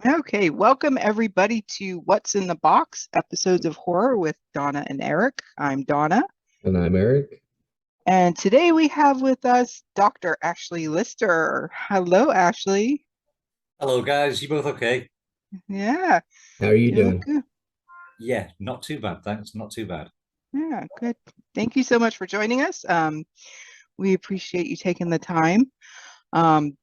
Okay, welcome everybody to What's in the Box, episodes of horror with Donna and Eric. I'm Donna, And I'm Eric. and today we have with us Dr. Ashley Lister. Hello, Ashley. Hello, guys. You both okay? Yeah, How are you doing doing? good. Yeah, not too bad, thanks. Not too bad. Yeah, good. Thank you so much for joining us. We appreciate you taking the time. Um,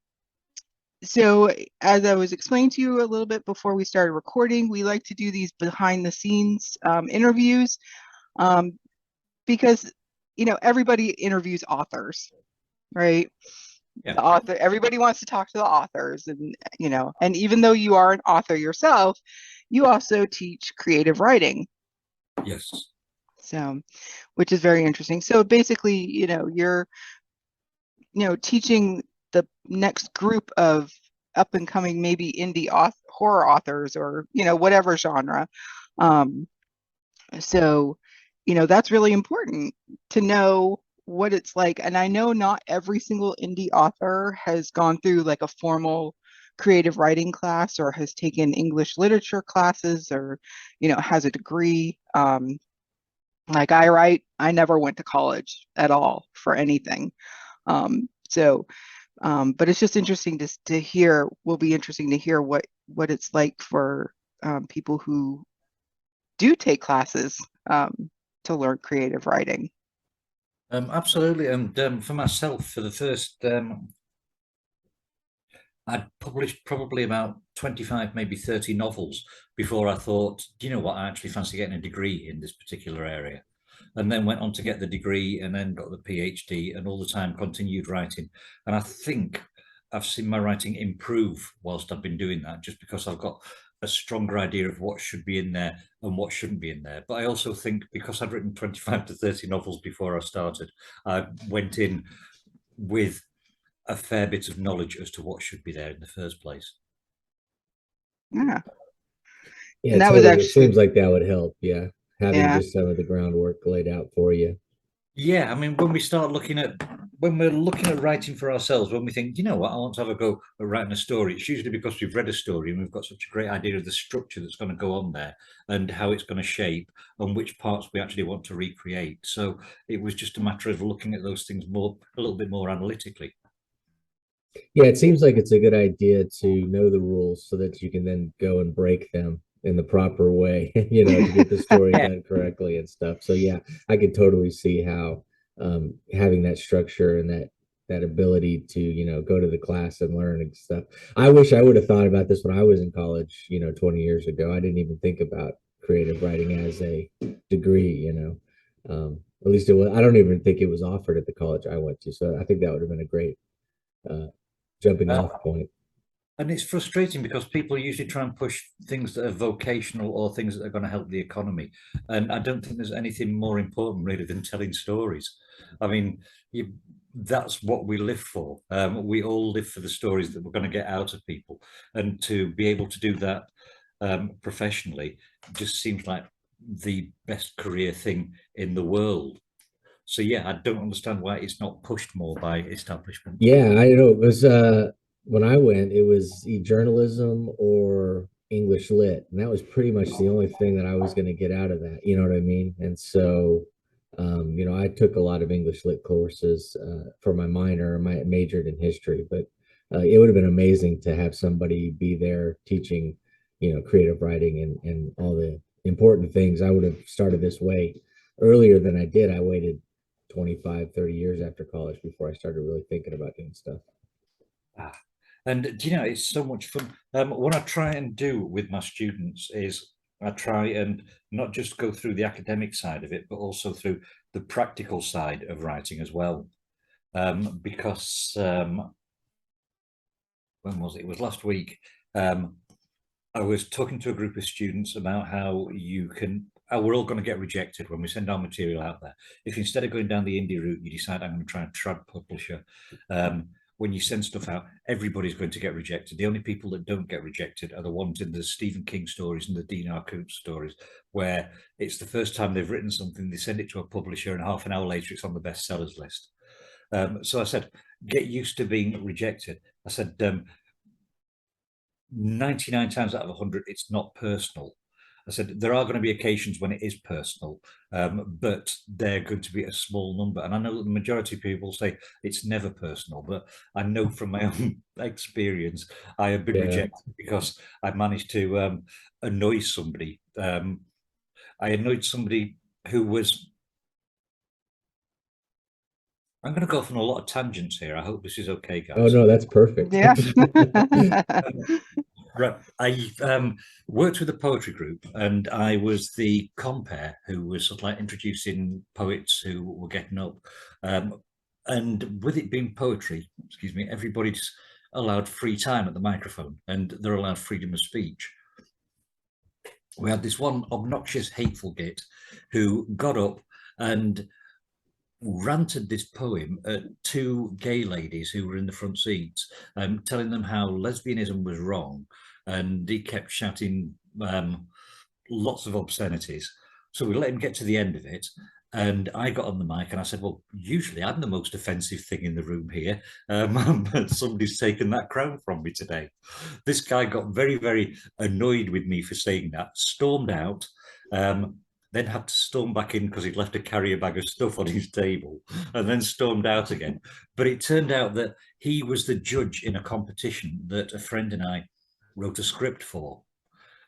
so, as I was explaining to you a little bit before we started recording, we like to do these behind the scenes interviews. Um, because everybody interviews authors, right? Yeah. The author, everybody wants to talk to the authors, and and even though you are an author yourself, you also teach creative writing. Yes. So, which is very interesting. So basically, you're teaching the next group of up and coming, maybe indie horror authors, or whatever genre. um, So, that's really important to know what it's like. And I know not every single indie author has gone through like a formal creative writing class or has taken English literature classes or, has a degree. Like I never went to college at all for anything. So, but it's just interesting to hear, will be interesting to hear what it's like for people who do take classes to learn creative writing. Absolutely. And for myself, for the first, I'd published probably about 25, maybe 30 novels before I thought, do you know what? I actually fancy getting a degree in this particular area. And then went on to get the degree and then got the PhD and all the time continued writing. And I think I've seen my writing improve whilst I've been doing that, just because I've got a stronger idea of what should be in there and what shouldn't be in there. But I also think because I'd written 25 to 30 novels before I started, I went in with a fair bit of knowledge as to what should be there in the first place. Yeah. Yeah, And that was totally. It actually, seems like that would help. Yeah, having yeah. just some of the groundwork laid out for you. Yeah, I mean, when we're looking at writing for ourselves, when we think, you know what, I want to have a go at writing a story, it's usually because we've read a story and we've got such a great idea of the structure that's going to go on there and how it's going to shape and which parts we actually want to recreate. So it was just a matter of looking at those things a little bit more analytically. Yeah, it seems like it's a good idea to know the rules so that you can then go and break them in the proper way, to get the story Yeah, done correctly and stuff. So yeah, I could totally see how having that structure and that ability to, go to the class and learn and stuff. I wish I would have thought about this when I was in college, 20 years ago. I didn't even think about creative writing as a degree, at least it was, I don't even think it was offered at the college I went to. So I think that would have been a great uh, jumping uh, off point. and it's frustrating because people usually try and push things that are vocational or things that are going to help the economy. And I don't think there's anything more important really than telling stories. I mean, that's what we live for. We all live for the stories that we're going to get out of people. And to be able to do that professionally just seems like the best career thing in the world. So yeah, I don't understand why it's not pushed more by establishments. Yeah, I know it was when I went, it was journalism or English lit, and that was pretty much the only thing that I was going to get out of that. You know what I mean? And so, I took a lot of English lit courses for my minor. I majored in history, but it would have been amazing to have somebody be there teaching, creative writing and all the important things. I would have started this way earlier than I did. I waited 25, 30 years after college before I started really thinking about doing stuff. Ah, and do you know, it's so much fun. What I try and do with my students is I try and not just go through the academic side of it, but also through the practical side of writing as well. Because when was it? It was last week. Um, I was talking to a group of students about how we're all going to get rejected when we send our material out there. If instead of going down the indie route, you decide I'm going to try and trad publisher, when you send stuff out, everybody's going to get rejected. The only people that don't get rejected are the ones in the Stephen King stories and the Dean R. Koontz stories, where it's the first time they've written something, they send it to a publisher, and half an hour later it's on the bestsellers list. So I said, get used to being rejected. I said, 99 times out of 100, it's not personal. I said there are going to be occasions when it is personal, but they're going to be a small number. And I know that the majority of people say it's never personal, but I know from my own experience, I have been rejected because I managed to annoy somebody. I annoyed somebody who was. I'm going to go off on a lot of tangents here. I hope this is okay, guys. Oh no, that's perfect. Yeah. Right. I worked with a poetry group, and I was the compere who was sort of like introducing poets who were getting up. And with it being poetry, excuse me, everybody's allowed free time at the microphone, and they're allowed freedom of speech. We had this one obnoxious, hateful git who got up and ranted this poem at two gay ladies who were in the front seats, telling them how lesbianism was wrong, and he kept shouting lots of obscenities. So we let him get to the end of it, and I got on the mic and I said, well, usually I'm the most offensive thing in the room here, but somebody's taken that crown from me today. This guy got very, very annoyed with me for saying that, stormed out, then had to storm back in because he'd left a carrier bag of stuff on his table, and then stormed out again. But it turned out that he was the judge in a competition that a friend and I wrote a script for.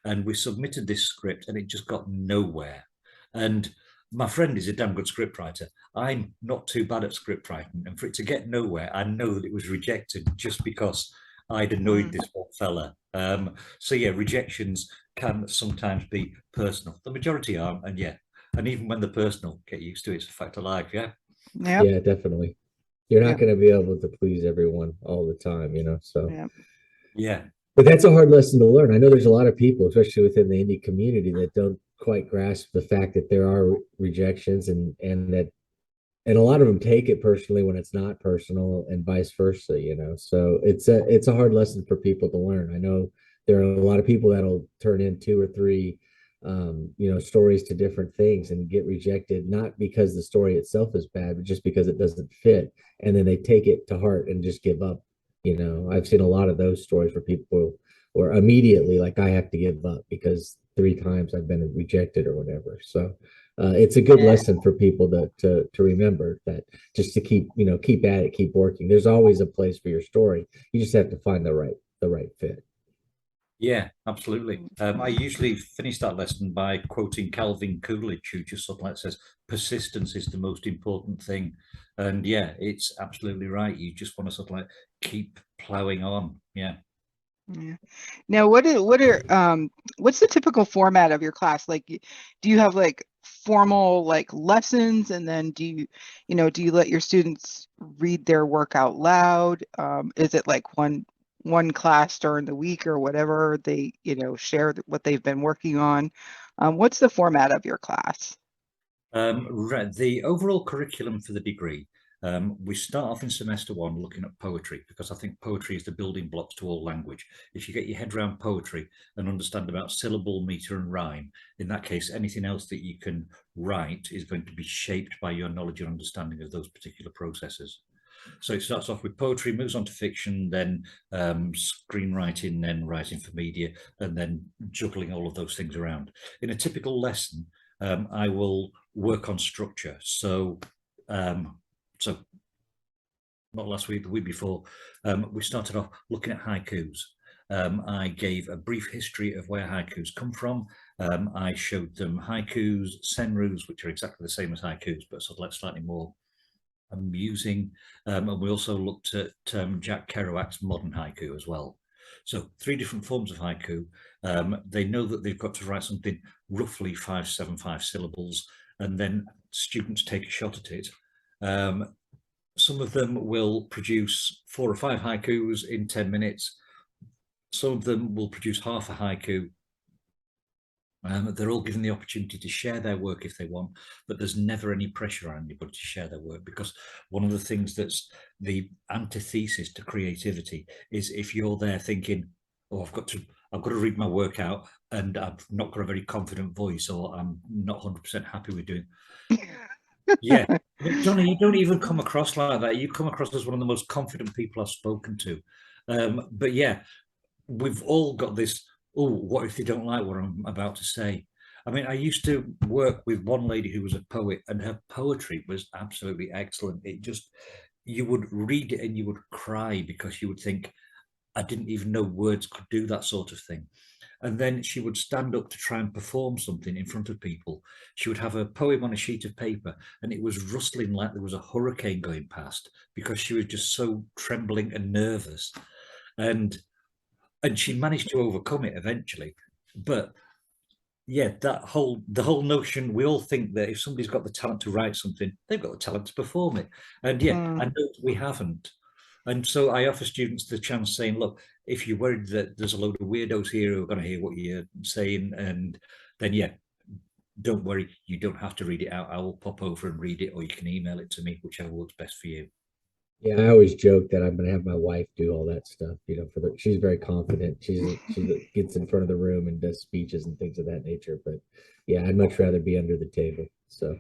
And we submitted this script and it just got nowhere. And my friend is a damn good scriptwriter. I'm not too bad at script writing. And for it to get nowhere, I know that it was rejected just because I'd annoyed this one fella. So yeah, rejections can sometimes be personal. The majority aren't, and yeah, and even when they're personal, get used to it. It's a fact of life. Yeah. Yeah. Yeah, definitely. You're not going to be able to please everyone all the time, you know. So yeah, but that's a hard lesson to learn. I know there's a lot of people, especially within the indie community, that don't quite grasp the fact that there are rejections, and that, and a lot of them take it personally when it's not personal, and vice versa, you know. So it's a hard lesson for people to learn. I know there are a lot of people that'll turn in two or three you know, stories to different things and get rejected, not because the story itself is bad, but just because it doesn't fit, and then they take it to heart and just give up. You know, I've seen a lot of those stories where people, or immediately, like, I have to give up because 3 times I've been rejected or whatever. So it's a good lesson for people to remember, that just to keep, you know, keep at it, keep working. There's always a place for your story. You just have to find the right fit. Yeah, absolutely. I usually finish that lesson by quoting Calvin Coolidge, who just sort of like says, persistence is the most important thing. And yeah, it's absolutely right. You just want to sort of like keep plowing on. Yeah. Yeah. Now, what's the typical format of your class? Like, do you have like formal like lessons, and then do you let your students read their work out loud? Is it like one class during the week or whatever, they share what they've been working on? What's the format of your class? The overall curriculum for the degree, we start off in semester 1 looking at poetry, because I think poetry is the building blocks to all language. If you get your head around poetry and understand about syllable, meter, and rhyme, in that case, anything else that you can write is going to be shaped by your knowledge and understanding of those particular processes. So it starts off with poetry, moves on to fiction, then screenwriting, then writing for media, and then juggling all of those things around. In a typical lesson, I will work on structure. So not last week, the week before, we started off looking at haikus. I gave a brief history of where haikus come from. I showed them haikus, senrus, which are exactly the same as haikus, but sort of like slightly more amusing. And we also looked at Jack Kerouac's modern haiku as well. So 3 different forms of haiku. They know that they've got to write something roughly 575 syllables, and then students take a shot at it. Some of them will produce 4 or 5 haikus in 10 minutes. Some of them will produce half a haiku. They're all given the opportunity to share their work if they want, but there's never any pressure on anybody to share their work, because one of the things that's the antithesis to creativity is if you're there thinking, oh, I've got to read my work out and I've not got a very confident voice, or I'm not 100% happy with doing. Yeah, Johnny, you don't even come across like that. You come across as one of the most confident people I've spoken to. But yeah, we've all got this, oh, what if they don't like what I'm about to say? I mean, I used to work with one lady who was a poet, and her poetry was absolutely excellent. It just, you would read it and you would cry because you would think, I didn't even know words could do that sort of thing. And then she would stand up to try and perform something in front of people. She would have a poem on a sheet of paper, and it was rustling like there was a hurricane going past because she was just so trembling and nervous. And she managed to overcome it eventually. But yeah, the whole notion, we all think that if somebody's got the talent to write something, they've got the talent to perform it. And yeah, I know we haven't. And so I offer students the chance saying, look, if you're worried that there's a load of weirdos here who are going to hear what you're saying, and then yeah, don't worry, you don't have to read it out. I will pop over and read it, or you can email it to me, whichever works best for you. Yeah, I always joke that I'm gonna have my wife do all that stuff, she's very confident. She gets in front of the room and does speeches and things of that nature. But yeah, I'd much rather be under the table. So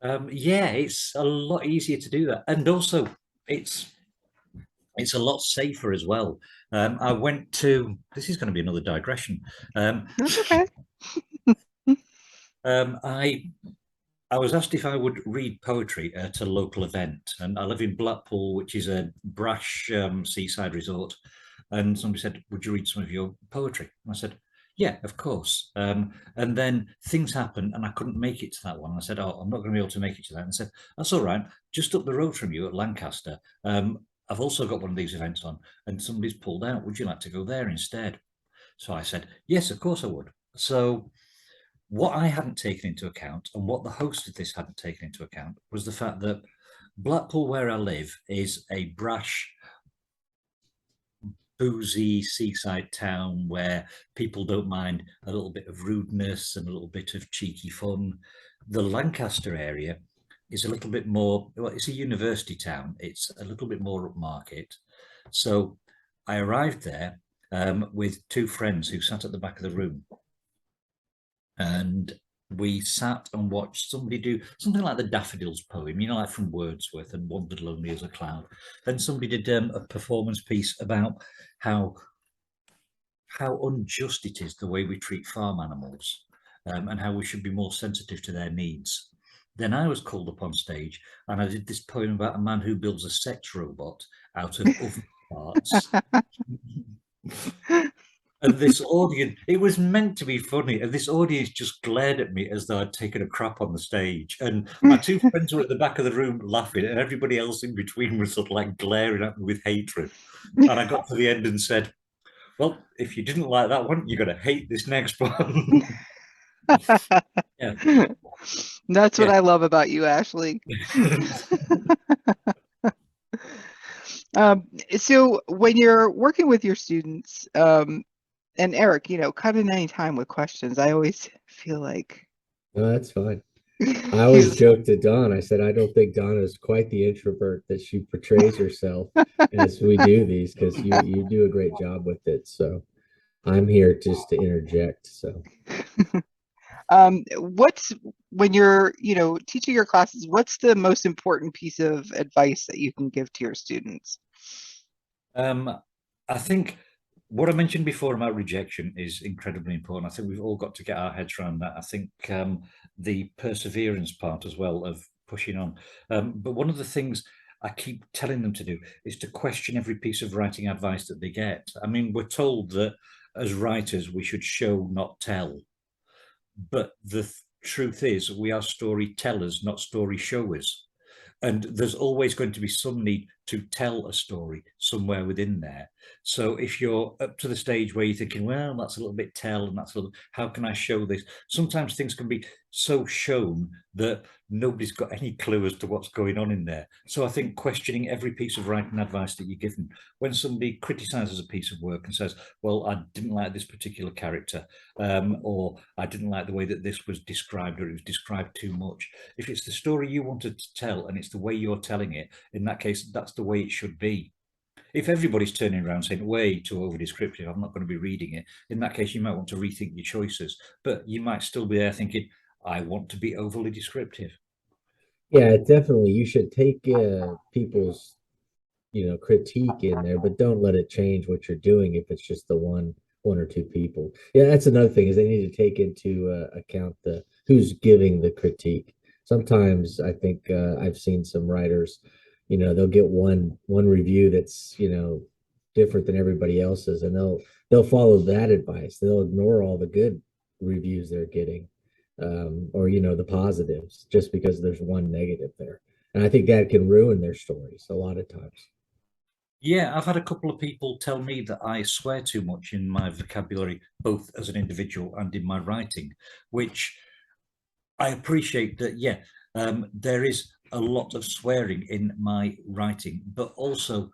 Yeah, it's a lot easier to do that. And also it's a lot safer as well. I went to, this is going to be another digression. That's okay. I was asked if I would read poetry at a local event, and I live in Blackpool, which is a brash seaside resort. And somebody said, "Would you read some of your poetry?" And I said, "Yeah, of course." And then things happened, and I couldn't make it to that one. I said, "Oh, I'm not going to be able to make it to that." And I said, "That's all right. Just up the road from you at Lancaster, I've also got one of these events on, and somebody's pulled out. Would you like to go there instead?" So I said, "Yes, of course I would." So what I hadn't taken into account, and what the host of this hadn't taken into account, was the fact that Blackpool, where I live, is a brash, boozy seaside town where people don't mind a little bit of rudeness and a little bit of cheeky fun. The Lancaster area is a little bit more, well, it's a university town. It's a little bit more upmarket. So I arrived there with two friends who sat at the back of the room, and we sat and watched somebody do something like the Daffodils poem, like from Wordsworth, and wandered lonely as a cloud. Then somebody did a performance piece about how unjust it is the way we treat farm animals, and how we should be more sensitive to their needs. Then I was called up on stage, and I did this poem about a man who builds a sex robot out of oven parts. And this audience, it was meant to be funny, and this audience just glared at me as though I'd taken a crap on the stage. And my two friends were at the back of the room laughing, and everybody else in between was sort of like glaring at me with hatred. And I got to the end and said, "Well, if you didn't like that one, you're going to hate this next one." Yeah. That's what I love about you, Ashley. So when you're working with your students, and Eric, cut in any time with questions. I always feel like no, that's fine. I always joke to Dawn. I said I don't think Dawn is quite the introvert that she portrays herself as we do these, because you do a great job with it. So I'm here just to interject. So what's when you're teaching your classes, what's the most important piece of advice that you can give to your students? I think what I mentioned before about rejection is incredibly important. I think we've all got to get our heads around that. I think the perseverance part as well of pushing on. But one of the things I keep telling them to do is to question every piece of writing advice that they get. I mean, we're told that as writers, we should show, not tell. But the truth is, we are storytellers, not story showers. And there's always going to be some need to tell a story somewhere within there. So if you're up to the stage where you're thinking, well, that's a little bit tell, and that's a little, how can I show this? Sometimes things can be so shown that nobody's got any clue as to what's going on in there. So I think questioning every piece of writing advice that you're given, when somebody criticizes a piece of work and says, well, I didn't like this particular character, or I didn't like the way that this was described, or it was described too much. If it's the story you wanted to tell and it's the way you're telling it, in that case, that's the way it should be. If everybody's turning around saying way too over descriptive, I'm not going to be reading it, in that case you might want to rethink your choices, but you might still be there thinking, I want to be overly descriptive. yeah, definitely you should take people's critique in there, but don't let it change what you're doing if it's just the one or two people. Yeah, that's another thing, is they need to take into account the who's giving the critique. Sometimes I think I've seen some writers, they'll get one review that's different than everybody else's, and they'll follow that advice. They'll ignore all the good reviews they're getting, or the positives, just because there's one negative there. And I think that can ruin their stories a lot of times. Yeah, I've had a couple of people tell me that I swear too much in my vocabulary, both as an individual and in my writing, which I appreciate that. Yeah, there is a lot of swearing in my writing, but also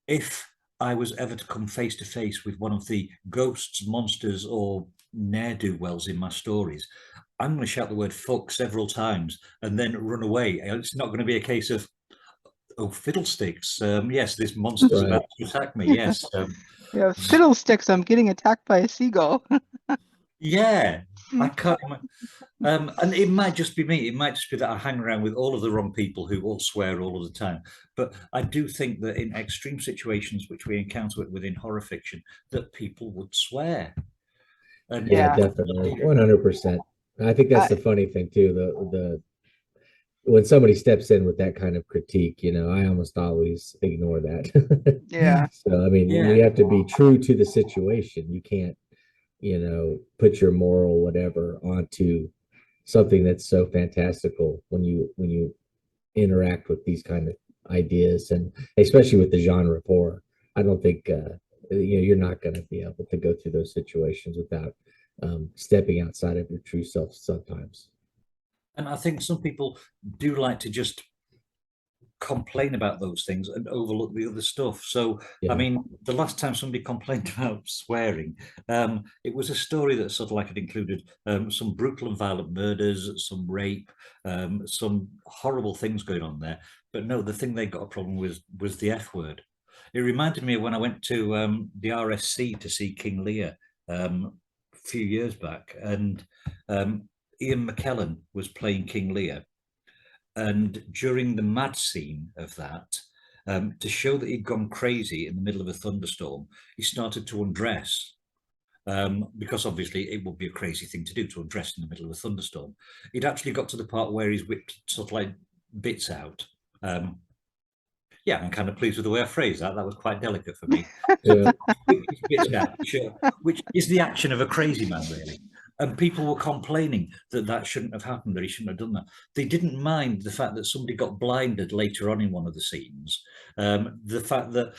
if I was ever to come face to face with one of the ghosts, monsters, or ne'er-do-wells in my stories, I'm going to shout the word fuck several times and then run away. It's not going to be a case of, oh, fiddlesticks. Yes, this monster's Right. about to attack me. Yes. Yeah, fiddlesticks, I'm getting attacked by a seagull. Yeah, I can't. And it might just be me. It might just be that I hang around with all of the wrong people who all swear all of the time. But I do think that in extreme situations, which we encounter within horror fiction, that people would swear. And Yeah, Yeah. definitely. 100%. I think that's I, the funny thing too. The when somebody steps in with that kind of critique, I almost always ignore that. yeah. So, I mean, yeah, you have to be true to the situation. You can't, put your moral whatever onto something that's so fantastical when you interact with these kind of ideas, and especially with the genre of horror. I don't think you're not going to be able to go through those situations without stepping outside of your true self sometimes. and I think some people do like to just complain about those things and overlook the other stuff. So, I Yeah. mean, the last time somebody complained about swearing, it was a story that sort of like it included some brutal and violent murders, some rape, some horrible things going on there. But no, the thing they got a problem with was the F word. It reminded me of when I went to the RSC to see King Lear a few years back, and Ian McKellen was playing King Lear. And during the mad scene of that, to show that he'd gone crazy in the middle of a thunderstorm, he started to undress, because obviously it would be a crazy thing to do, to undress in the middle of a thunderstorm. He'd actually got to the part where he's whipped sort of like bits out. Yeah, I'm kind of pleased with the way I phrased that. That was quite delicate for me. Yeah. Bits out, which is the action of a crazy man, really. And people were complaining that that shouldn't have happened, that he shouldn't have done that. They didn't mind the fact that somebody got blinded later on in one of the scenes, the fact that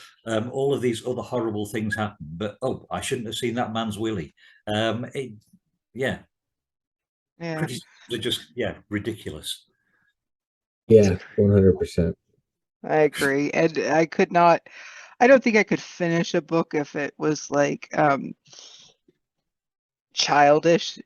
all of these other horrible things happened, but oh, I shouldn't have seen that man's willy. Yeah, Yeah. criticisms are just ridiculous. Yeah, 100%. I agree. And I don't think I could finish a book if it was like childish,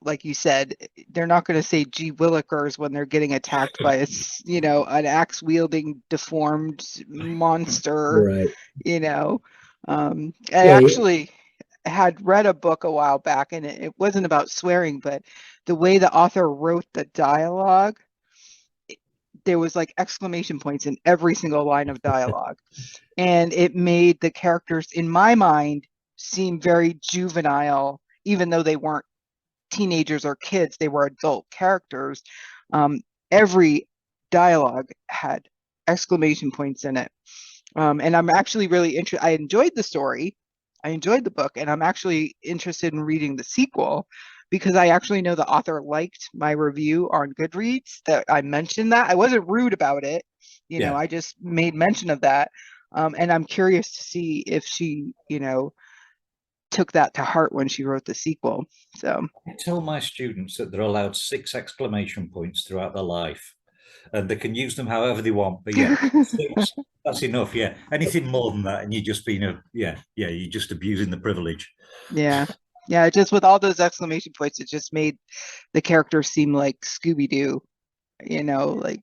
like you said. They're not going to say gee willikers when they're getting attacked by an axe wielding deformed monster, Right. I Yeah. actually had read a book a while back, and it wasn't about swearing, but the way the author wrote the dialogue, there was like exclamation points in every single line of dialogue, and it made the characters in my mind seem very juvenile, even though they weren't teenagers or kids. They were adult characters. Every dialogue had exclamation points in it, and I'm actually really interested. I enjoyed the story, I enjoyed the book, and I'm actually interested in reading the sequel, because I actually know the author liked my review on Goodreads that I mentioned. That I wasn't rude about it, Yeah. I just made mention of that. And I'm curious to see if she, took that to heart when she wrote the sequel. So I tell my students that they're allowed 6 exclamation points throughout their life, and they can use them however they want. But yeah, 6, that's enough. Yeah, anything more than that, and you're just being you're just abusing the privilege. yeah. Yeah, just with all those exclamation points, it just made the character seem like Scooby-Doo, like,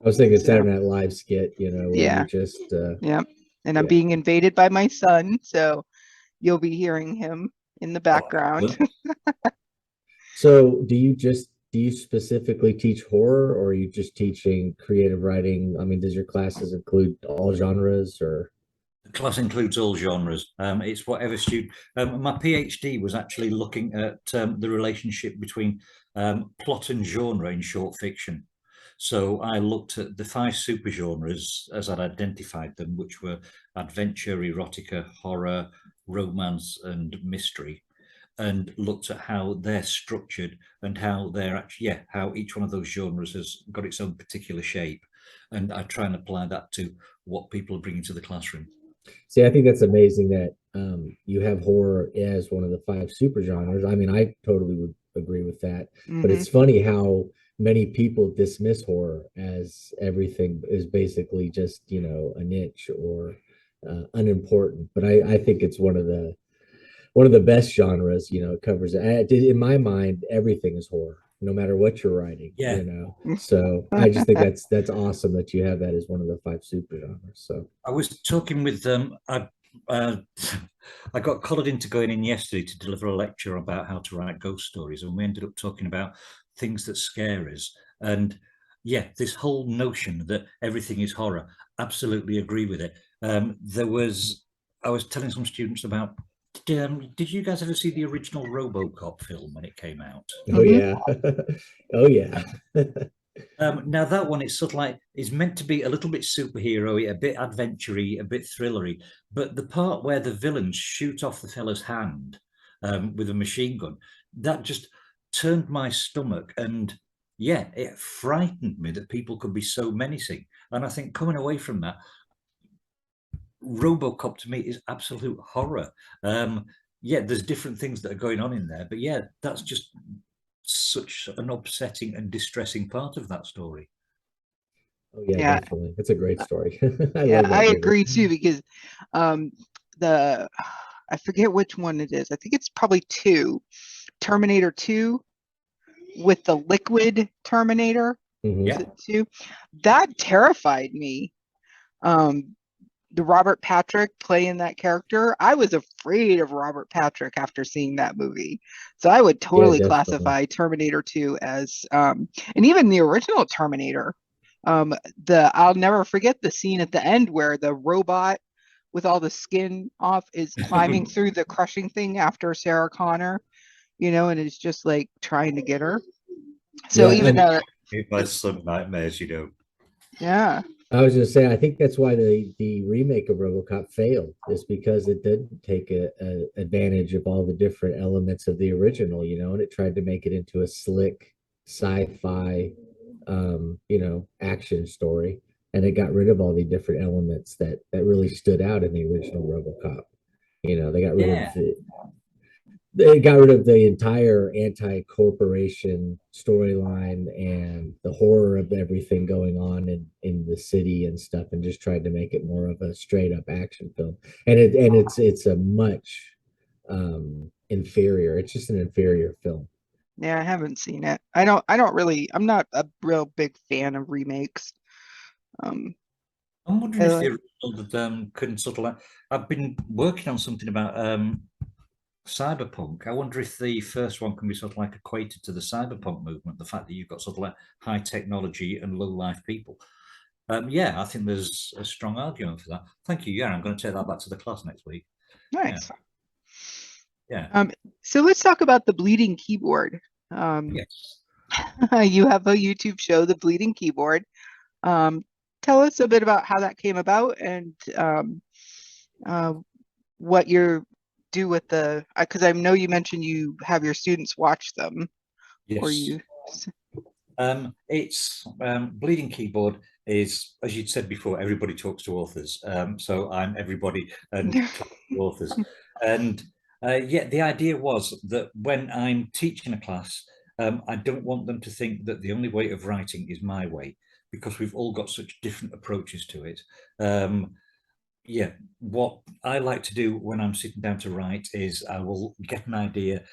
I was thinking so, Saturday Night Live skit, where yeah. you just Yeah. And I'm yeah. being invaded by my son, so you'll be hearing him in the background. So do you just do you specifically teach horror, or are you just teaching creative writing? I mean, does your classes include all genres, or? The class includes all genres. It's whatever student. My PhD was actually looking at the relationship between plot and genre in short fiction. So I looked at the 5 supergenres as I'd identified them, which were adventure, erotica, horror, romance, and mystery, and looked at how they're structured and how they're actually, yeah, how each one of those genres has got its own particular shape. And I try and apply that to what people are bringing to the classroom. See, I think that's amazing that you have horror as one of the 5 supergenres. I mean, I totally would agree with that. But Hmm. it's funny how many people dismiss horror as everything is basically just, a niche or unimportant. But I think it's one of the best genres. It covers in my mind, everything is horror, no matter what you're writing, Yeah. So I just think that's awesome that you have that as one of the 5 supergenres. So I was talking with uh, I got collared into going in yesterday to deliver a lecture about how to write ghost stories, and we ended up talking about things that scare us. And yeah, this whole notion that everything is horror, absolutely agree with it. I was telling some students about. Did you guys ever see the original RoboCop film when it came out? oh yeah. Oh yeah. Now that one is sort of like is meant to be a little bit superhero-y, a bit adventure-y, a bit thrillery, but the part where the villains shoot off the fella's hand with a machine gun, that just turned my stomach, and yeah, it frightened me that people could be so menacing. And I think coming away from that, RoboCop to me is absolute horror. Yeah, there's different things that are going on in there, but yeah, that's just such an upsetting and distressing part of that story. Oh yeah, Yeah, definitely. It's a great story. I yeah, love I that movie. agree too because um the I forget which one it is. I think it's probably 2. Terminator 2 with the liquid Terminator. Is Hmm. Yeah. it 2? That terrified me. Um the Robert Patrick playing that character, I was afraid of Robert Patrick after seeing that movie. So I would Yeah, totally definitely. classify Terminator 2 as and even the original Terminator. The I'll never forget the scene at the end where the robot with all the skin off is climbing through the crushing thing after Sarah Connor, and it's just like trying to get her. So Yeah, even and though, It was some nightmares, you know. yeah, I was going to say, I think that's why the remake of RoboCop failed, is because it didn't take a advantage of all the different elements of the original, and it tried to make it into a slick sci-fi, action story, and it got rid of all the different elements that really stood out in the original RoboCop. They got rid of Yeah, they got rid of the entire anti-corporation storyline and the horror of everything going on in the city and stuff, and just tried to make it more of a straight up action film. And it's a much inferior. It's just an inferior film. yeah, I haven't seen it. I'm not a real big fan of remakes. Um, I'm wondering I if like, the original can sort of like. I've been working on something about cyberpunk. I wonder if the first one can be sort of like equated to the cyberpunk movement. The fact that you've got sort of like high technology and low life people. Yeah, I think there's a strong argument for that. Thank you. Yeah, I'm going to take that back to the class next week. Yeah, nice. yeah, Um, so let's talk about the bleeding keyboard. Um, yes. you have a YouTube show, The Bleeding Keyboard. Um, Tell us a bit about how that came about and uh, what you do with because I know you mentioned you have your students watch them, or Yes. you. It's Bleeding Keyboard is, as you'd said before, everybody talks to authors. So I'm everybody and talk to authors. And yeah, the idea was that when I'm teaching a class, I don't want them to think that the only way of writing is my way, because we've all got such different approaches to it. Yeah, what I like to do when I'm sitting down to write is I will get an idea,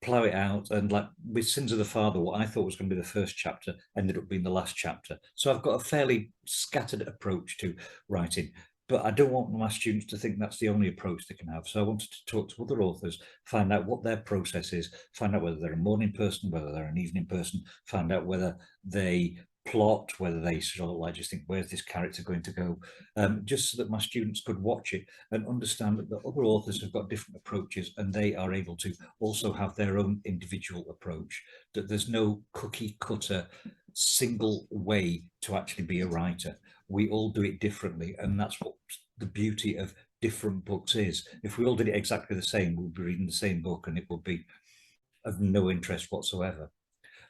plow it out, and like with Sins of the Father, what I thought was going to be the first chapter ended up being the last chapter. So I've got a fairly scattered approach to writing. but I don't want my students to think that's the only approach they can have. So I wanted to talk to other authors, find out what their process is, find out whether they're a morning person, whether they're an evening person, find out whether they plot, whether they sort of like just think, where's this character going to go? Just so that my students could watch it and understand that the other authors have got different approaches and they are able to also have their own individual approach, that there's no cookie cutter single way to actually be a writer. We all do it differently, and that's what the beauty of different books is. If we all did it exactly the same, we'd be reading the same book and it would be of no interest whatsoever.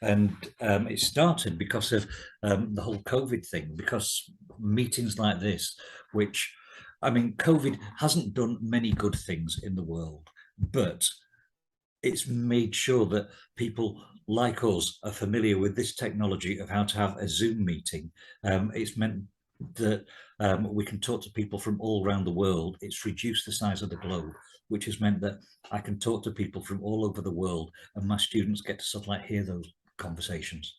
And it started because of the whole COVID thing, because meetings like this, which, I mean, COVID hasn't done many good things in the world, but it's made sure that people like us are familiar with this technology of how to have a Zoom meeting. It's meant that we can talk to people from all around the world. It's reduced the size of the globe, which has meant that I can talk to people from all over the world, and my students get to sort of like hear those conversations.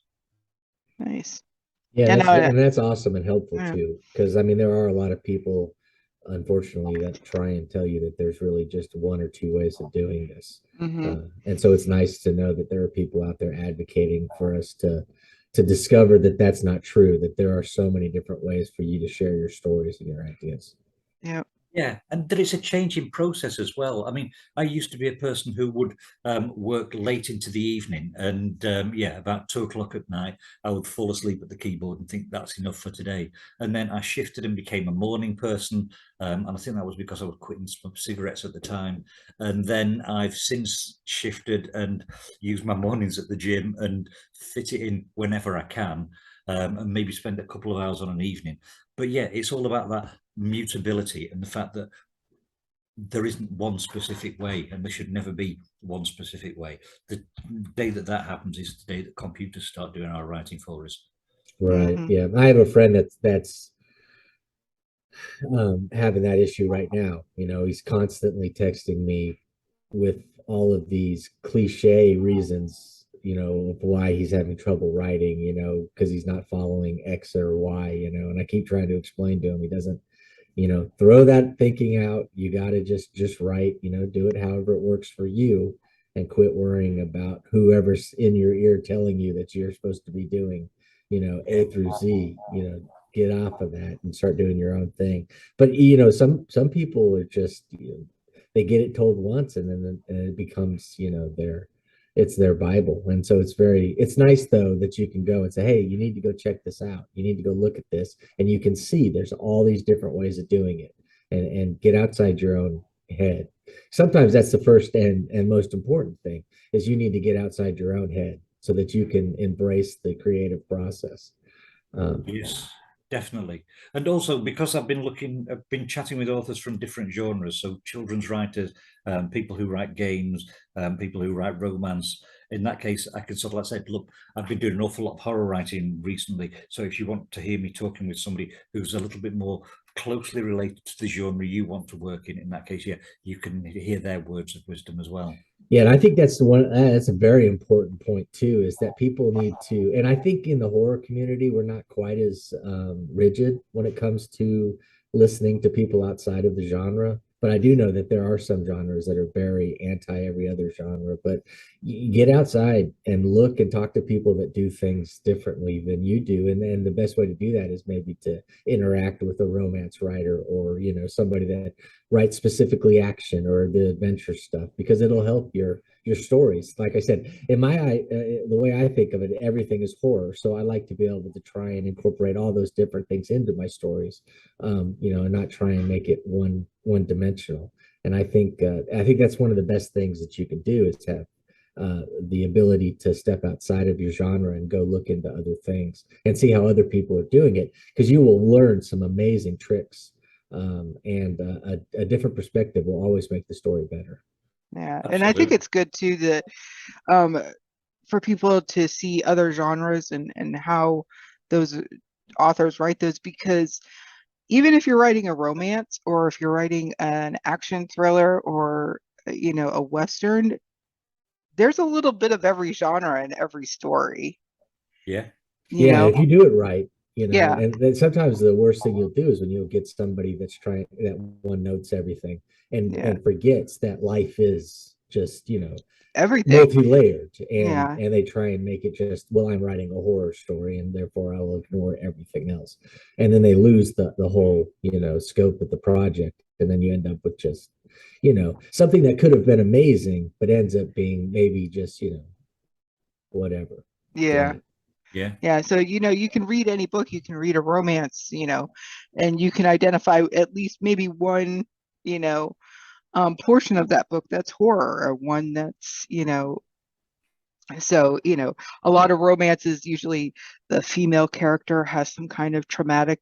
Nice. Yeah, And that's awesome and helpful yeah. too. Because I mean, there are a lot of people, unfortunately, that try and tell you that there's really just one or two ways of doing this. And so it's nice to know that there are people out there advocating for us to discover that that's not true, that there are so many different ways for you to share your stories and your ideas. Yeah. Yeah, and that it's a changing process as well. I mean, I used to be a person who would work late into the evening, and yeah, about 2 o'clock at night, I would fall asleep at the keyboard and think that's enough for today. And then I shifted and became a morning person, and I think that was because I was quitting cigarettes at the time. And then I've since shifted and used my mornings at the gym and fit it in whenever I can, and maybe spend a couple of hours on an evening. But yeah, it's all about that mutability and the fact that there isn't one specific way, and there should never be one specific way. The day that that happens is the day that computers start doing our writing for us. Right. Yeah. I have a friend that's having that issue right now. You know, he's constantly texting me with all of these cliche reasons, you know, of why he's having trouble writing, you know, because he's not following X or Y, you know, and I keep trying to explain to him, he doesn't, you know, throw that thinking out. You got to just write, you know, do it however it works for you and quit worrying about whoever's in your ear telling you that you're supposed to be doing, you know, A through Z, you know, get off of that and start doing your own thing. But you know, some people are just, you know, they get it told once and then it becomes, you know, it's their Bible. And so it's nice though that you can go and say, hey, you need to go check this out. You need to go look at this. And you can see there's all these different ways of doing it, and get outside your own head. Sometimes that's the first and most important thing, is you need to get outside your own head so that you can embrace the creative process. Yes, definitely. And also because I've been chatting with authors from different genres, so children's writers, people who write games, people who write romance. In that case, I can sort of like say, look, I've been doing an awful lot of horror writing recently. So if you want to hear me talking with somebody who's a little bit more closely related to the genre you want to work in that case, yeah, you can hear their words of wisdom as well. Yeah, and I think that's the one. That's a very important point too. Is that people need to, and I think in the horror community, we're not quite as rigid when it comes to listening to people outside of the genre. But I do know that there are some genres that are very anti every other genre. But you get outside and look and talk to people that do things differently than you do, and then the best way to do that is maybe to interact with a romance writer, or you know, somebody that write specifically action or the adventure stuff, because it'll help your stories. Like I said, in my eye, the way I think of it, everything is horror, so I like to be able to try and incorporate all those different things into my stories, you know, and not try and make it one dimensional. And I think that's one of the best things that you can do, is to have the ability to step outside of your genre and go look into other things and see how other people are doing it, because you will learn some amazing tricks, and a different perspective will always make the story better. Yeah, and I think it's good too that for people to see other genres and how those authors write those, because even if you're writing a romance or if you're writing an action thriller or you know a western, there's a little bit of every genre in every story. Yeah. You know? If you do it right, you know. Yeah. And then sometimes the worst thing you'll do is when you'll get somebody that's trying, that one notes everything Yeah. and forgets that life is just, you know, Everything. multi-layered, Yeah. and they try and make it just, well, I'm writing a horror story and therefore I will ignore everything else, and then they lose the whole, you know, scope of the project, and then you end up with just, you know, something that could have been amazing but ends up being maybe just, you know, whatever, Yeah. flat. Yeah. Yeah. So, you know, you can read any book, you can read a romance, you know, and you can identify at least maybe one, you know, portion of that book that's horror, or one that's, you know, so, you know, a lot of romances, usually the female character has some kind of traumatic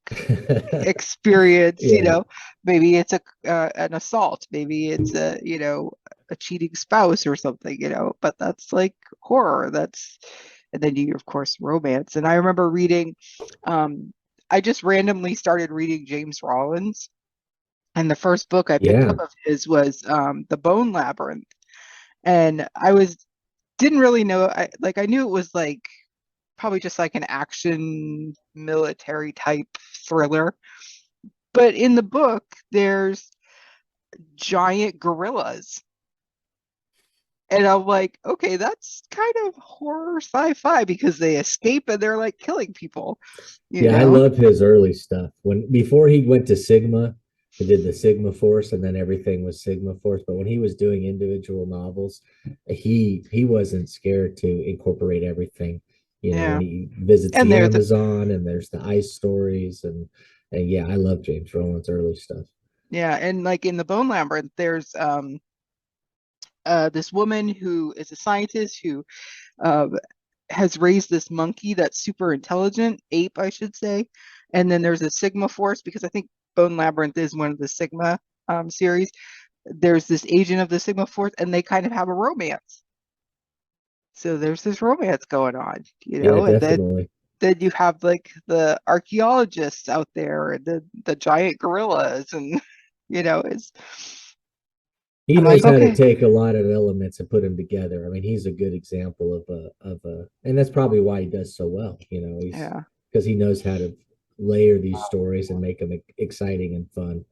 experience, you Yeah. know, maybe it's an assault, maybe it's a, you know, a cheating spouse or something, you know, but that's like horror. That's, and then you, of course, romance. And I remember reading, I just randomly started reading James Rollins, and the first book I picked Yeah. up of his was The Bone Labyrinth. And I was didn't really know, I knew it was like probably just like an action military type thriller. But in the book, there's giant gorillas. And I'm like, okay, that's kind of horror sci-fi because they escape and they're like killing people, you Yeah, I know? love his early stuff. When before he went to Sigma, he did the Sigma Force, and then everything was Sigma Force. But when he was doing individual novels, he wasn't scared to incorporate everything. You know, when Yeah. he visits And the there's, Amazon, and there's the ice stories, and yeah, I love James Rowland's early stuff. yeah, and like in the Bone Labyrinth, there's this woman who is a scientist who uh, has raised this monkey that's super intelligent, ape, I should say. And then there's a Sigma Force, because I think Bone Labyrinth is one of the Sigma series. There's this agent of the Sigma Force, and they kind of have a romance. So there's this romance going on, you Yeah, know, and definitely. then you have like the archaeologists out there and the giant gorillas, and you know, it's He I'm like, knows how to okay, take a lot of elements and put them together. I mean, he's a good example of a, and that's probably why he does so well. You know, he's yeah, because he knows how to layer these stories and make them exciting and fun,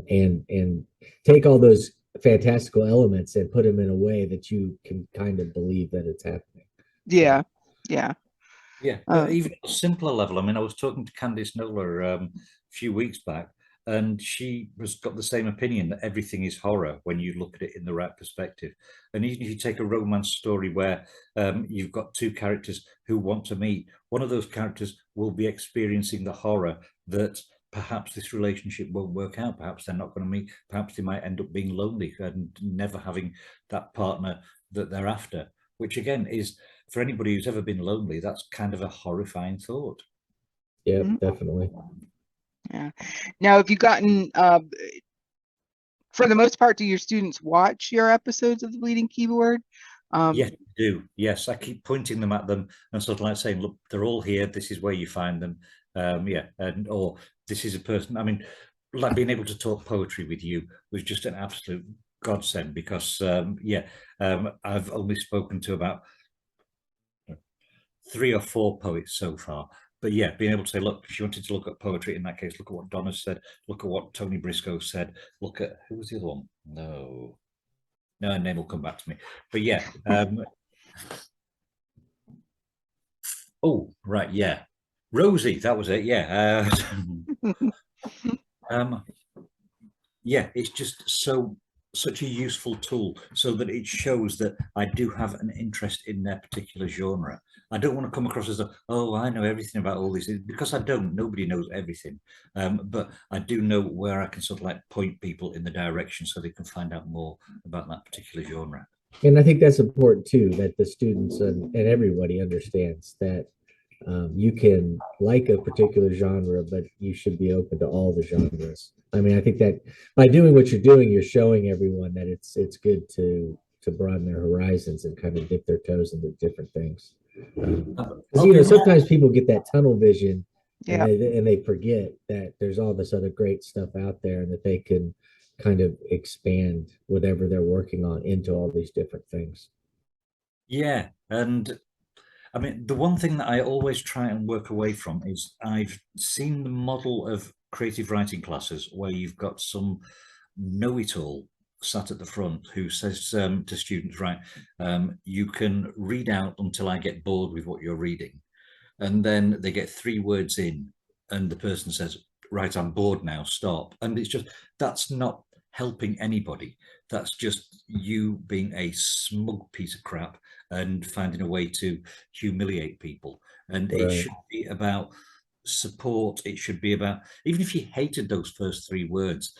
and take all those fantastical elements and put them in a way that you can kind of believe that it's happening. So yeah, yeah, Yeah, uh, even at a simpler level. I mean, I was talking to Candice Noller a few weeks back, and she was got the same opinion that everything is horror when you look at it in the right perspective. And even if you take a romance story where you've got two characters who want to meet, one of those characters will be experiencing the horror that perhaps this relationship won't work out. Perhaps they're not going to meet. Perhaps they might end up being lonely and never having that partner that they're after, which again is, for anybody who's ever been lonely, that's kind of a horrifying thought. yeah, mhm, definitely. yeah. Now, have you gotten, for the most part, do your students watch your episodes of the Bleeding Keyboard? Yes, Um, I do. Yes, I keep pointing them at them and sort of like saying, look, they're all here. This is where you find them. Yeah, and or this is a person. I mean, like being able to talk poetry with you was just an absolute godsend because yeah, I've only spoken to about 3 or 4 poets so far. But yeah, being able to say, look, if you wanted to look at poetry, in that case, look at what Donna said, look at what Tony Briscoe said, look at who was the other one? No, name will come back to me. But yeah, oh right, yeah, Rosie, that was it. Yeah, um, yeah, it's just such a useful tool so that it shows that I do have an interest in their particular genre. I don't want to come across as a, oh, I know everything about all these, because I don't. Nobody knows everything, but I do know where I can sort of like point people in the direction so they can find out more about that particular genre. And I think that's important too, that the students and everybody understands that you can like a particular genre, but you should be open to all the genres. I mean, I think that by doing what you're doing, you're showing everyone that it's good to broaden their horizons and kind of dip their toes into different things. Because I'll you be know, honest. sometimes people get that tunnel vision, yeah, and they forget that there's all this other great stuff out there, and that they can kind of expand whatever they're working on into all these different things. Yeah, and I mean, the one thing that I always try and work away from is I've seen the model of creative writing classes where you've got some know-it-all sat at the front who says to students, right, you can read out until I get bored with what you're reading. And then they get 3 words in and the person says, right, I'm bored now, stop. And it's just, that's not helping anybody. That's just you being a smug piece of crap and finding a way to humiliate people. And it should be about support. It should be about, even if you hated those first 3 words,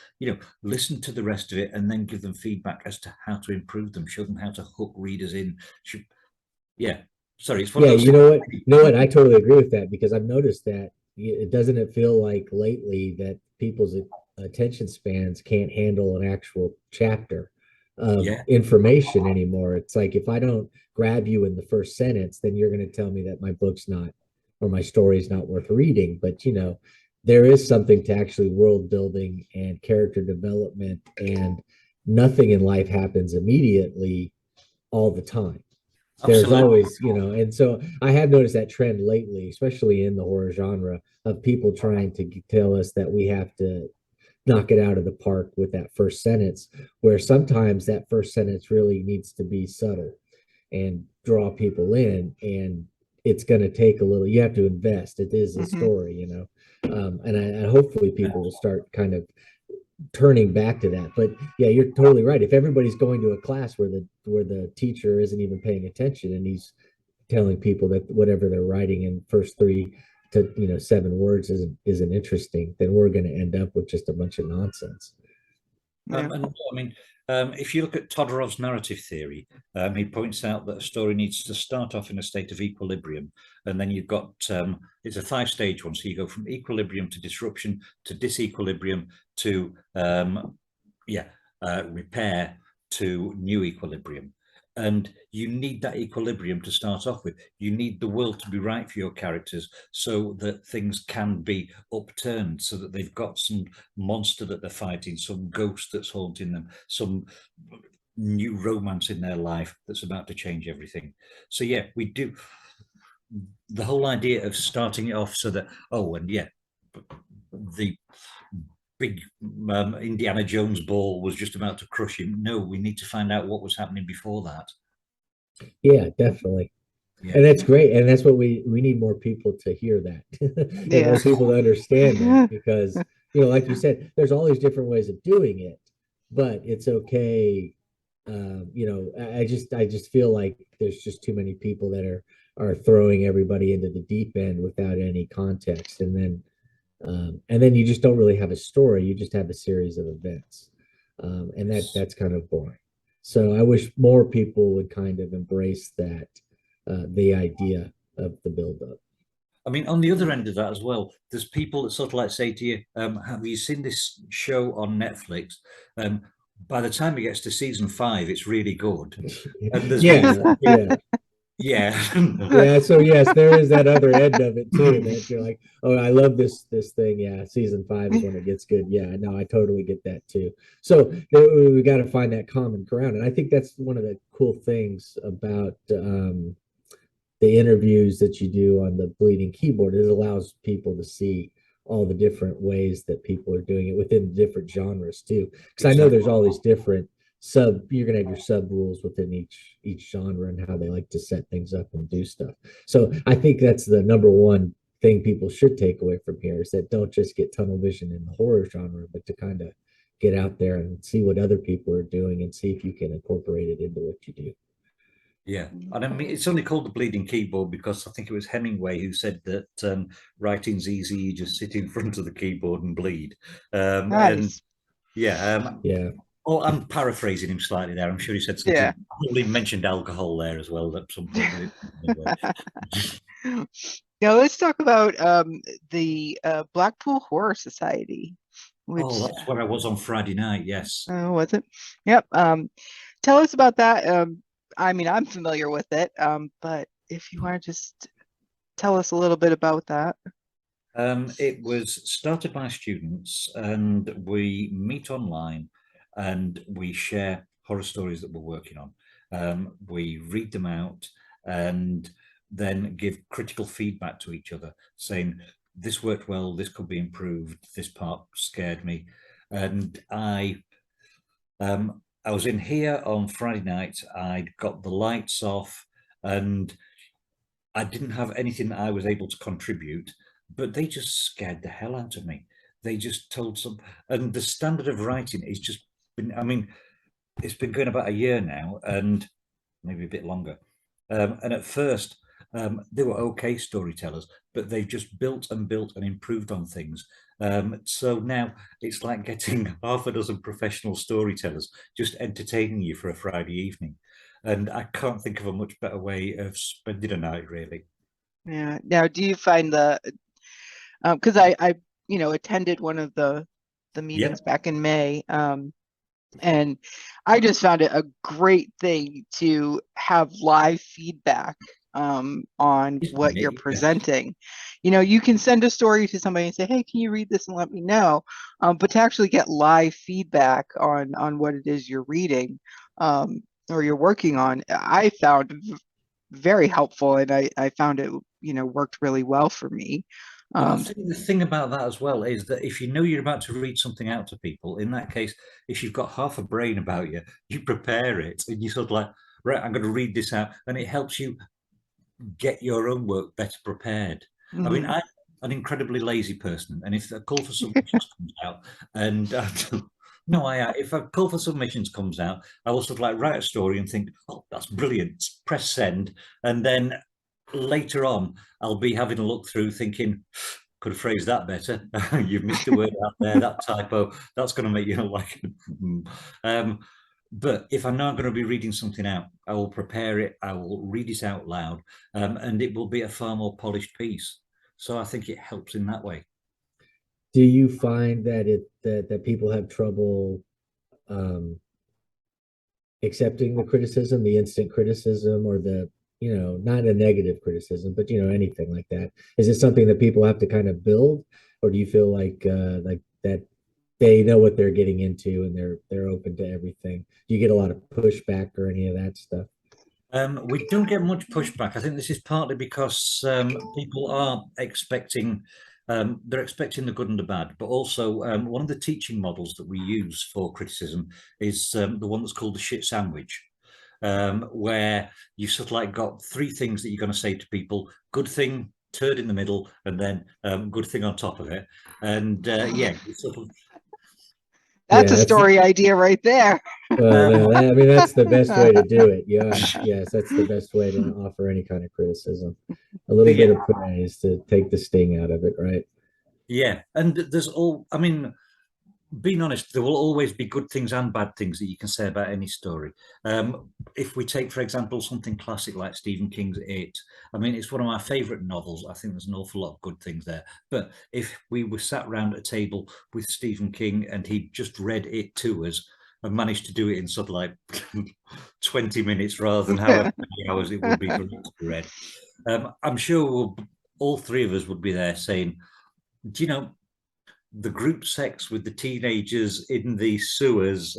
listen to the rest of it and then give them feedback as to how to improve them, show them how to hook readers in. Yeah. Sorry, it's one of those. You know what? I totally agree with that, because I've noticed that it feel like lately that people's attention spans can't handle an actual chapter of information anymore. It's like, if I don't grab you in the first sentence, then you're going to tell me that my book's not, or my story's not worth reading. But there is something to actually world building and character development, and nothing in life happens immediately all the time. There's always, and so I have noticed that trend lately, especially in the horror genre, of people trying to tell us that we have to knock it out of the park with that first sentence, where sometimes that first sentence really needs to be subtle and draw people in. And it's going to take a little, you have to invest. It is a story, and hopefully people will start kind of turning back to that. But yeah, you're totally right. If everybody's going to a class where the teacher isn't even paying attention, and he's telling people that whatever they're writing in first 3 to 7 words isn't interesting, then we're going to end up with just a bunch of nonsense. And I mean, if you look at Todorov's narrative theory, he points out that a story needs to start off in a state of equilibrium, and then you've got it's a 5-stage one. So you go from equilibrium to disruption to disequilibrium to repair to new equilibrium. And you need that equilibrium to start off with. You need the world to be right for your characters so that things can be upturned, so that they've got some monster that they're fighting, some ghost that's haunting them, some new romance in their life that's about to change everything. So yeah, we do. The whole idea of starting it off so that, the big Indiana Jones ball was just about to crush him. No, we need to find out what was happening before that. Yeah, definitely. Yeah. And that's great. And that's what we need more people to hear that. More people to understand that, because, like you said, there's all these different ways of doing it, but it's okay. I just feel like there's just too many people that are throwing everybody into the deep end without any context. And then you just don't really have a story. You just have a series of events. And that's kind of boring. So I wish more people would kind of embrace that, the idea of the build-up. I mean, on the other end of that as well, there's people that sort of like say to you, have you seen this show on Netflix? By the time it gets to season 5, it's really good. And there's yeah. So yes, there is that other end of it too, that you're like, oh, I love this thing. Yeah, season 5 is when it gets good. Yeah, no, I totally get that too. So we got to find that common ground, and I think that's one of the cool things about the interviews that you do on the Bleeding Keyboard. It allows people to see all the different ways that people are doing it within different genres too. Because I know there's all these different you're gonna have your sub rules within each genre and how they like to set things up and do stuff. So I think that's the number one thing people should take away from here, is that don't just get tunnel vision in the horror genre, but to kind of get out there and see what other people are doing and see if you can incorporate it into what you do. Yeah, and I mean, it's only called the Bleeding Keyboard because I think it was Hemingway who said that writing's easy, you just sit in front of the keyboard and bleed. Nice. And oh, I'm paraphrasing him slightly there. I'm sure he said something. Yeah. Probably mentioned alcohol there as well at some point. Now let's talk about the Blackpool Horror Society. That's where I was on Friday night. Yes. Oh, was it? Yep. Tell us about that. I mean, I'm familiar with it, but if you want to just tell us a little bit about that. It was started by students, and we meet online and we share horror stories that we're working on. We read them out, and then give critical feedback to each other, saying, this worked well, this could be improved, this part scared me. And I was in here on Friday night, I'd got the lights off, and I didn't have anything that I was able to contribute, but they just scared the hell out of me. They just told some, and the standard of writing is just been, I mean, it's been going about a year now, and maybe a bit longer. And at first, they were okay storytellers, but they've just built and built and improved on things. So now it's like getting half a dozen professional storytellers just entertaining you for a Friday evening. And I can't think of a much better way of spending a night, really. Yeah. Now, do you find because I attended one of the meetings Yeah, back in May, and I just found it a great thing to have live feedback on what you're presenting. You can send a story to somebody and say, hey, can you read this and let me know? But to actually get live feedback on what it is you're reading or you're working on, I found very helpful, and I found it worked really well for me. Well, I think the thing about that as well is that if you know you're about to read something out to people, in that case, if you've got half a brain about you, you prepare it and you sort of like, right, I'm going to read this out, and it helps you get your own work better prepared. I mean, I'm an incredibly lazy person, and if a call for submissions comes out, and no, if a call for submissions comes out, I will sort of like write a story and think, oh, that's brilliant, press send, and then later on, I'll be having a look through thinking, could have phrased that better. You've missed a word out there, that typo, that's going to make you like, but if I know I'm going to be reading something out, I will prepare it, I will read it out loud, and it will be a far more polished piece. So I think it helps in that way. Do you find that people have trouble accepting the criticism, the instant criticism, or not a negative criticism, but anything like that? Is it something that people have to kind of build, or do you feel like that they know what they're getting into and they're open to everything? Do you get a lot of pushback or any of that stuff? We don't get much pushback. I think this is partly because people are expecting, they're expecting the good and the bad, but also one of the teaching models that we use for criticism is the one that's called the shit sandwich, where you sort of like got three things that you're going to say to people: good thing, turd in the middle, and then good thing on top of it. And yeah, sort of. That's Yeah, a story idea right there. no, I mean that's the best way to do it. Yeah, yes, that's the best way to offer any kind of criticism. A little bit Yeah, of praise to take the sting out of it, right? yeah, and I mean, being honest, there will always be good things and bad things that you can say about any story. If we take, for example, something classic like Stephen King's It, I mean, it's one of my favorite novels. I think there's an awful lot of good things there. But if we were sat around a table with Stephen King and he just read it to us and managed to do it in sort of like 20 minutes rather than however many hours it would be for it to be read, I'm sure all three of us would be there saying, do you know, the group sex with the teenagers in the sewers,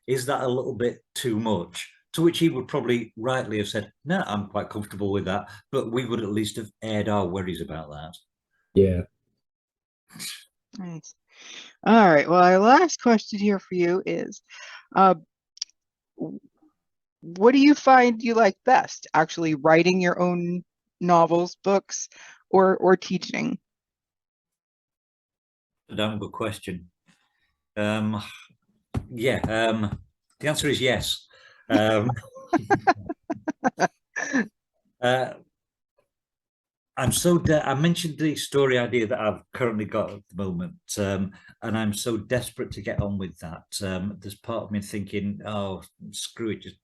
is that a little bit too much? To which he would probably rightly have said, no, I'm quite comfortable with that, but we would at least have aired our worries about that. Yeah. Nice. All right. Well, our last question here for you is, uh, what do you find you like best? Actually writing your own novels, books, or teaching? A damn good question. Yeah, the answer is yes. Uh, I mentioned the story idea that I've currently got at the moment, and I'm so desperate to get on with that. There's part of me thinking, oh, screw it, just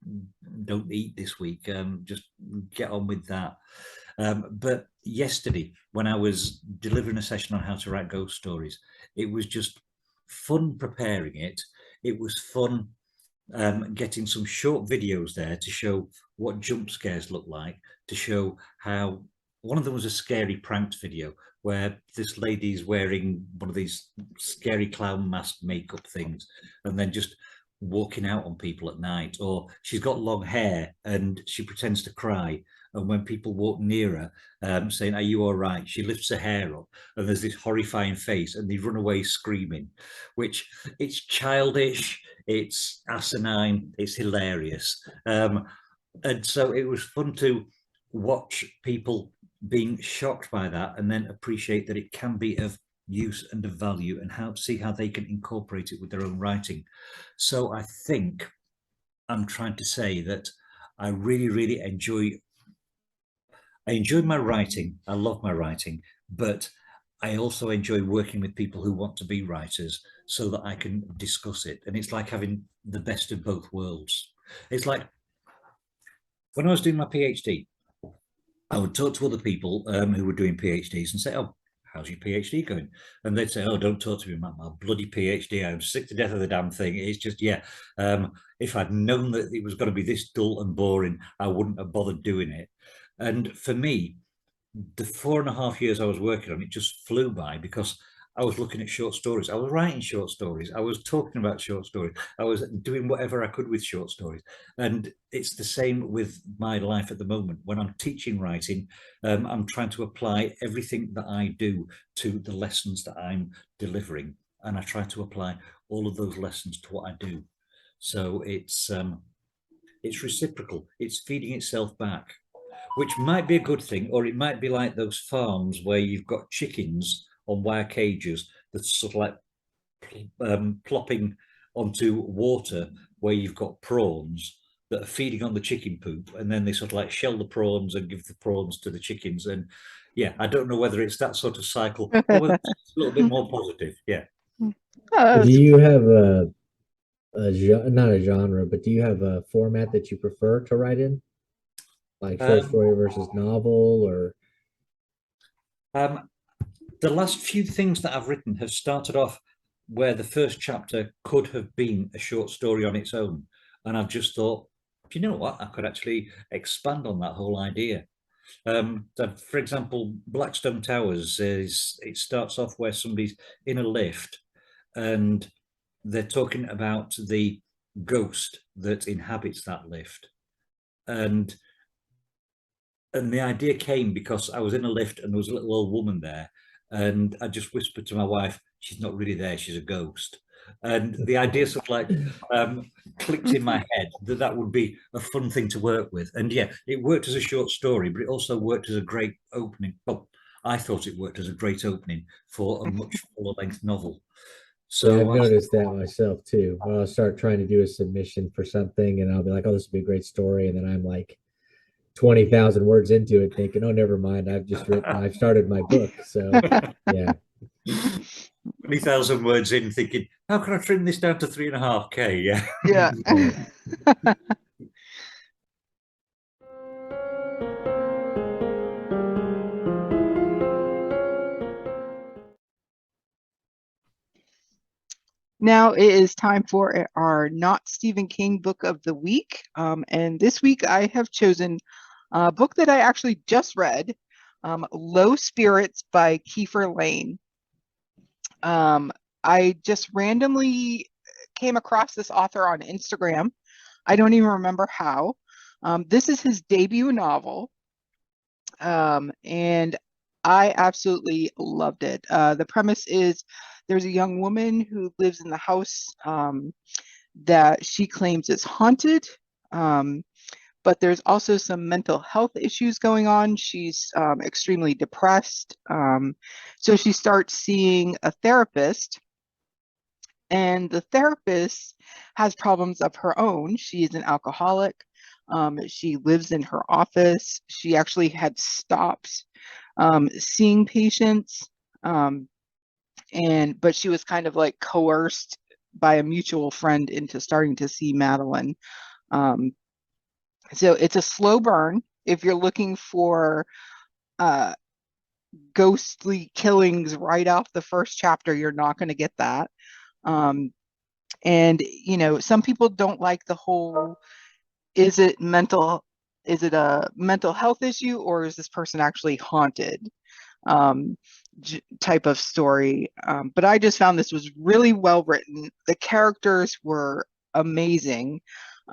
don't eat this week, just get on with that. But yesterday, when I was delivering a session on how to write ghost stories, it was just fun preparing it. It was fun getting some short videos there to show what jump scares look like, to show how one of them was a scary pranked video where this lady's wearing one of these scary clown mask makeup things and then just walking out on people at night, or she's got long hair and she pretends to cry. And when people walk near her, saying, "Are you all right?" she lifts her hair up, and there's this horrifying face, and they run away screaming, which it's childish, it's asinine, it's hilarious. And so it was fun to watch people being shocked by that and then appreciate that it can be of use and of value, and how see how they can incorporate it with their own writing. So I think I'm trying to say that I really enjoy my writing. I love my writing, but I also enjoy working with people who want to be writers so that I can discuss it. And it's like having the best of both worlds. It's like when I was doing my PhD, I would talk to other people who were doing PhDs and say, "Oh, how's your PhD going?" And they'd say, "Oh, don't talk to me about my bloody PhD. I'm sick to death of the damn thing. It's just, yeah, if I'd known that it was going to be this dull and boring, I wouldn't have bothered doing it." And for me, the 4.5 years I was working on it just flew by, because I was looking at short stories. I was writing short stories. I was talking about short stories. I was doing whatever I could with short stories. And it's the same with my life at the moment. When I'm teaching writing, I'm trying to apply everything that I do to the lessons that I'm delivering. And I try to apply all of those lessons to what I do. So it's reciprocal. It's feeding itself back, which might be a good thing, or it might be like those farms where you've got chickens on wire cages that's sort of like plopping onto water, where you've got prawns that are feeding on the chicken poop, and then they sort of like shell the prawns and give the prawns to the chickens. And yeah, I don't know whether it's that sort of cycle or whether it's a little bit more positive. Yeah. Do you have not a genre, but do you have a format that you prefer to write in? Like short story versus novel, or the last few things that I've written have started off where the first chapter could have been a short story on its own. And I've just thought, do you know what? I could actually expand on that whole idea. So for example, Blackstone Towers it starts off where somebody's in a lift and they're talking about the ghost that inhabits that lift. And the idea came because I was in a lift and there was a little old woman there, and I just whispered to my wife, "She's not really there, she's a ghost." And the idea sort of like clicked in my head that that would be a fun thing to work with. And yeah, it worked as a short story, but it also worked as a great opening. Well, I thought it worked as a great opening for a much fuller length novel. yeah, I've So noticed that myself too. When I'll start trying to do a submission for something, and I'll be like, "Oh, this would be a great story," and then I'm like 20,000 words into it, thinking, "Oh, never mind. I've started my book." So, yeah. 20,000 words in, thinking, how can I trim this down to 3.5K? Yeah. Yeah. Now it is time for our Not Stephen King book of the week. And this week I have chosen a book that I actually just read, Low Spirits by Kiefer Lane. I just randomly came across this author on Instagram. I don't even remember how. This is his debut novel. And I absolutely loved it. The premise is there's a young woman who lives in the house that she claims is haunted. But there's also some mental health issues going on. She's extremely depressed. So she starts seeing a therapist, and the therapist has problems of her own. She is an alcoholic. She lives in her office. She actually had stopped seeing patients, but she was kind of like coerced by a mutual friend into starting to see Madeline. So it's a slow burn. If you're looking for ghostly killings right off the first chapter, you're not going to get that. And some people don't like the whole, is it a mental health issue, or is this person actually haunted type of story. But I just found this was really well written. The characters were amazing.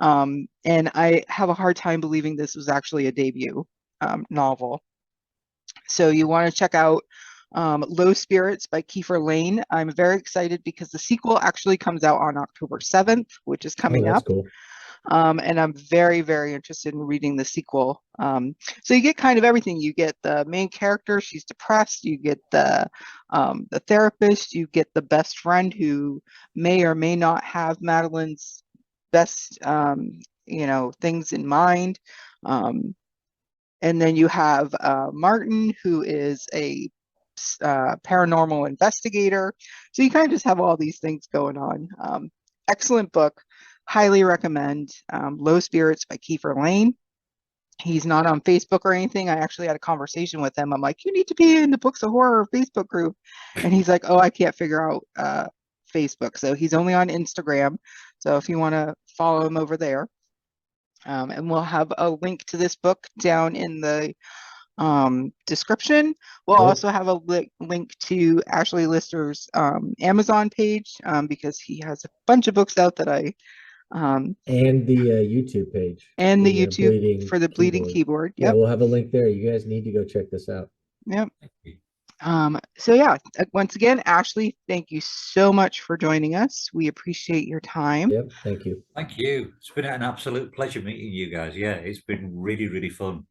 And I have a hard time believing this was actually a debut novel. So you want to check out Low Spirits by Kiefer Lane. I'm very excited because the sequel actually comes out on October 7th, which is coming that's up. cool. And I'm very, very interested in reading the sequel. So you get kind of everything. You get the main character, she's depressed. You get the therapist. You get the best friend who may or may not have Madeline's best, things in mind. And then you have Martin, who is a paranormal investigator. So you kind of just have all these things going on. Excellent book. Highly recommend. Low Spirits by Kiefer Lane. He's not on Facebook or anything. I actually had a conversation with him. I'm like, you need to be in the Books of Horror Facebook group. And he's like, oh, I can't figure out Facebook. So he's only on Instagram. So if you want to follow him over there. And we'll have a link to this book down in the description. We'll also have a link to Ashley Lister's Amazon page because he has a bunch of books out that I and the YouTube page and the YouTube for the Bleeding Keyboard. Yep. Yeah, we'll have a link there. You guys need to go check this out. Yep. So yeah, once again, Ashley, thank you so much for joining us. We appreciate your time. Yep, thank you. Thank you. It's been an absolute pleasure meeting you guys. Yeah, it's been really, really fun.